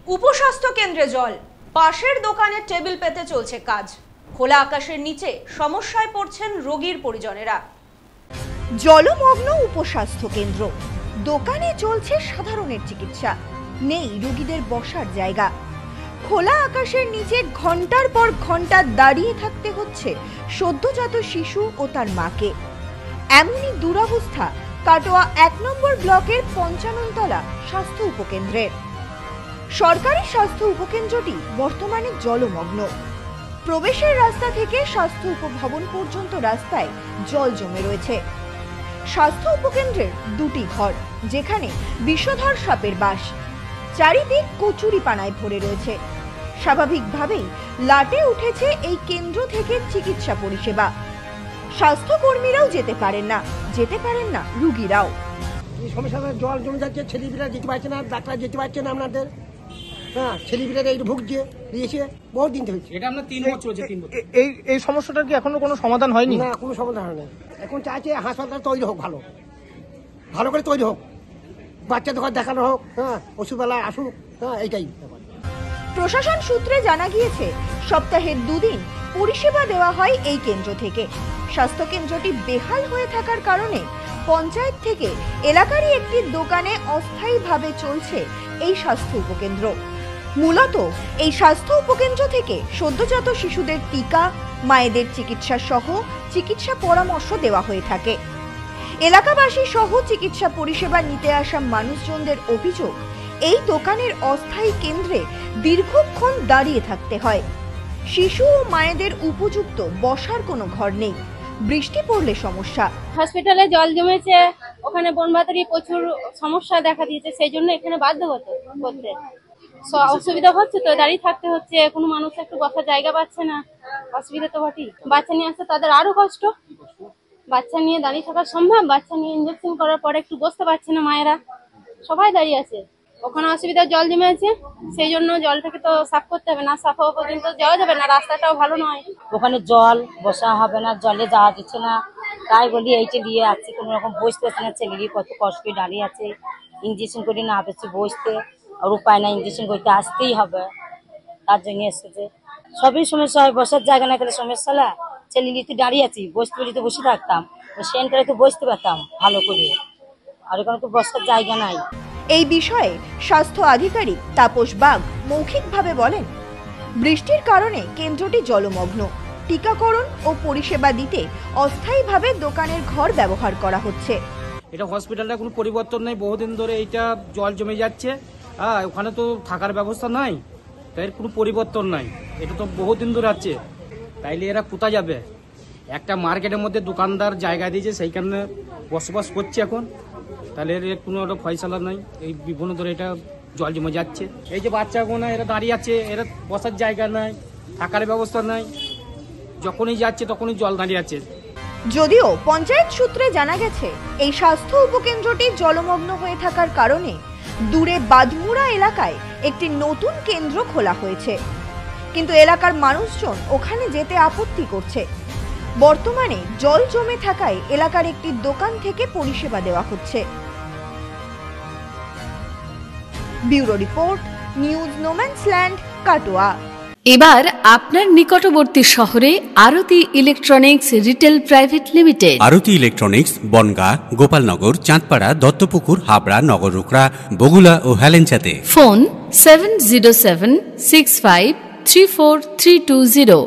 উপস্বাস্থ্য কেন্দ্রে জল, পাশের দোকানে টেবিল পেতে চলছে কাজ। খোলা আকাশের নিচে সমস্যায় পড়ছেন রোগীর পরিজনেরা। জলমগ্ন উপস্বাস্থ্য কেন্দ্র, দোকানে চলছে সাধারণের চিকিৎসা, নেই রোগীদের বসার জায়গা। খোলা আকাশের নিচে ঘন্টার পর ঘন্টা দাঁড়িয়ে থাকতে হচ্ছে সদ্যজাত শিশু ও তার মাকে। এমনই দুরবস্থা কাটোয়া 1 নম্বর ব্লকের 55 তলা স্বাস্থ্য উপকেন্দ্রের। সরকারি স্বাস্থ্য উপকেন্দ্রটি বর্তমানে জলমগ্ন। প্রবেশের রাস্তা থেকে স্বাস্থ্য উপভবন পর্যন্ত রাস্তায় জল জমে রয়েছে। স্বাস্থ্য উপকেন্দ্রের 2টি ঘর, যেখানে বিষধর সাপের বাস। চারিদিক কচুরিপানায় ভরে রয়েছে। স্বাভাবিকভাবেই লাটে উঠেছে এই কেন্দ্র থেকে চিকিৎসা পরিষেবা। স্বাস্থ্যকর্মীরাও যেতে পারেন না রোগীরাও। এই সমস্যা, জল জমে যাচ্ছে, ছেলেপিলা যেতে পারছে না, ডাক্তার যেতে পারছে না আপনাদের। হ্যাঁ, ছেলেপিলা একটু ভুগছে, দিয়েছে বহুত দিন থেকে। এটা আমরা 3 বছর চলছে। 3 বছর এই সমস্যাটার কি এখনো কোনো সমাধান হয়নি? না, কোনো সমাধান হয়নি। এখন চাইছে হাসপাতাল তৈরি হোক, ভালো করে তৈরি হোক, বাচ্চা দোকান দেখানো হোক, হ্যাঁ, ওষুধবেলা আসুক, হ্যাঁ, এইটাই। প্রশাসন সূত্রে জানা গিয়েছে, সপ্তাহে 2 দিন পরিষেবা দেওয়া হয় এই কেন্দ্র থেকে। স্বাস্থ্য কেন্দ্রটি বেহাল হয়ে থাকার কারণে পঞ্চায়েত থেকে এলাকারই একটি দোকানে অস্থায়ীভাবে চলছে এই স্বাস্থ্য উপকেন্দ্র। মূলত এই স্বাস্থ্য উপকেন্দ্র থেকে সদ্যজাত শিশুদের টিকা, মায়েদের চিকিৎসা সহ চিকিৎসা পরামর্শ দেওয়া হয়ে থাকে। এলাকাবাসী সহ চিকিৎসা পরিষেবা নিতে আসা মানুষজনদের অভিযোগ, এই দোকানের অস্থায়ী কেন্দ্রে দীর্ঘক্ষণ দাঁড়িয়ে থাকতে হয়। শিশু ও মায়েদের উপযুক্ত বসার কোনো ঘর নেই। বৃষ্টি পড়লে সমস্যা। হসপিটালে জল জমেছে, ওখানে বনবাতারি প্রচুর সমস্যা দেখা দিয়েছে, সেই জন্য এখানে বাধ্য করতে অসুবিধা হচ্ছে, তো দাঁড়িয়ে থাকতে হচ্ছে। কোনো মানুষ একটু বসার জায়গা পাচ্ছে না, অসুবিধা তো বটেই। বাচ্চা নিয়ে আসতে তাদের আরো কষ্ট। বাচ্চা নিয়ে দাঁড়িয়ে থাকা সম্ভব? বাচ্চা নিয়ে ইঞ্জেকশন করার পরে একটু বসতে পারছে না মায়েরা, সবাই দাঁড়িয়ে আছে। ওখানে অসুবিধা, জল জমে আছে, সেই জন্য জলটাকে তো সাফ করতে হবে, না সাফ হওয়া পর্যন্ত যাওয়া যাবে না। রাস্তাটাও ভালো নয়, ওখানে জল বসা হবে না, জলে যাওয়া দিচ্ছে না। তাই বলি এইটা নিয়ে আসছি, কোনো রকম বসতে পারছে না। ছেলেরই কত কষ্ট দাঁড়িয়ে আছে, ইঞ্জেকশন করে না পেয়েছি বসতে, আর উপায় না, ইঞ্জেকশন করতে আসতেই হবে, তার জন্য এসেছে। সবই সমস্যা হয়, বসার জায়গা না গেলে সমস্যা না। ছেলেরই তো দাঁড়িয়ে আছি, বসতে বলি তো বসে থাকতাম, সেন্টারে তো বসতে পারতাম ভালো করে, আর এখানে তো বসার জায়গা নাই। এই বিষয়ে স্বাস্থ্য আধিকারিক তাপস বাগ মৌখিকভাবে বলেন, বৃষ্টির কারণে কেন্দ্রটি জলমগ্ন। টিকাকরণ ও পরিষেবা দিতে অস্থায়ীভাবে দোকানের ঘর ব্যবহার করা হচ্ছে। এটা হসপিটালটা কোনো পরিবর্তন নেই, বহুদিন ধরে এইটা জল জমে যাচ্ছে। হ্যাঁ, ওখানে তো থাকার ব্যবস্থা নাই, তাই কোনো পরিবর্তন নাই। এটা তো বহুদিন ধরে আছে, তাইলে এরা কোথায় যাবে? একটা মার্কেটের মধ্যে দোকানদার জায়গা দিয়েছে, সেইখানে বসবাস করছে এখন, তাহলে এর কোনো একটা ফয়সালা নাই। এই বিভিন্ন ধরে এটা জল জমে যাচ্ছে। এই যে বাচ্চাগুলো এরা দাঁড়িয়ে আছে, এরা বসার জায়গা নাই, থাকার ব্যবস্থা নাই, যখনই যাচ্ছে তখনই জল দাঁড়িয়ে আছে। যদিও পঞ্চায়েত সূত্রে জানা গেছে, এই স্বাস্থ্য উপকেন্দ্রটি জলমগ্ন হয়ে থাকার কারণে দূরে বাদমুড়া এলাকায় একটি নতুন কেন্দ্র খোলা হয়েছে, কিন্তু এলাকার মানুষজন ওখানে যেতে আপত্তি করছে। বর্তমানে জল জমে থাকায় এলাকার একটি দোকান থেকে পরিষেবা দেওয়া হচ্ছে। Bureau report, news no man's land, Katwa. এবার আপনার নিকটবর্তী শহরে আরতি ইলেকট্রনিক্স রিটেল প্রাইভেট লিমিটেড। আরতি ইলেকট্রনিক্স বনগা, গোপালনগর, চাঁদপাড়া, দত্তপুকুর, হাবড়া, নগররুকড়া, বগুলা ও হেলেঞ্চাতে। ফোন 7076534320।